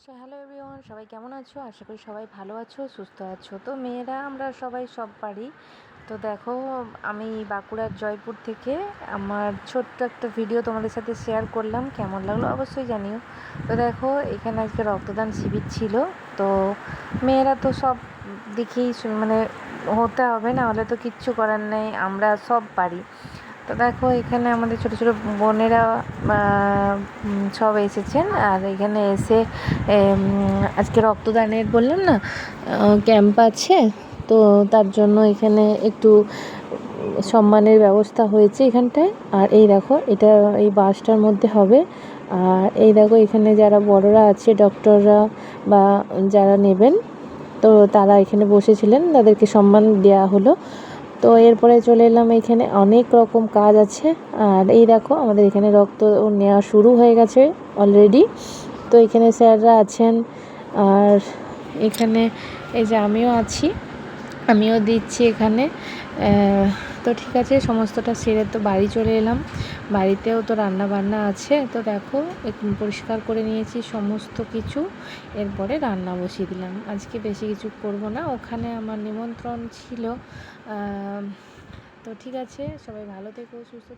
So hello everyone, সবাই কেমন আছো? আশা করি সবাই ভালো আছো, সুস্থ আছো। তো মেয়েরা আমরা সবাই সব পারি। তো দেখো, আমি বাঁকুড়ার জয়পুর থেকে আমার ছোট্ট একটা ভিডিও তোমাদের সাথে শেয়ার করলাম। কেমন লাগলো অবশ্যই জানিও। তো দেখো, এখানে আজকে রক্তদান শিবির ছিল। তো মেয়েরা তো সব দেখেই মানে হতে হবে, না হলে তো কিচ্ছু করার নেই, আমরা সব পারি। তো দেখো, এখানে আমাদের ছোট ছোট বোনেরা সব এসেছেন। আর এখানে এসে আজকে রক্তদানের বললাম না, ক্যাম্প আছে। তো তার জন্য এখানে একটু সম্মানের ব্যবস্থা হয়েছে এখানটায়। আর এই দেখো, এটা এই বাসটার মধ্যে হবে। আর এই দেখো, এখানে যারা বড়রা আছে, ডক্টররা বা যারা নেবেন, তো তারা এখানে বসেছিলেন, তাদেরকে সম্মান দেওয়া হলো। তো এরপরে চলে এলাম, এখানে অনেক রকম কাজ আছে। আর এই দেখো, আমাদের এখানে রক্ত নেওয়া শুরু হয়ে গেছে অলরেডি। তো এখানে স্যাররা আছেন। আর এখানে এই যে আমিও আছি, আমিও দিচ্ছি এখানে। তো ঠিক আছে, সমস্তটা সেরে তো বাড়ি চলে এলাম। বাড়িতেও তো রান্না বান্না আছে। তো দেখো, একটু পরিষ্কার করে নিয়েছি সমস্ত কিছু। এরপরে রান্না বসিয়ে দিলাম। আজকে বেশি কিছু করব না, ওখানে আমার নিমন্ত্রণ ছিল। তো ঠিক আছে, সবাই ভালো থেকো, সুস্থ থেকো।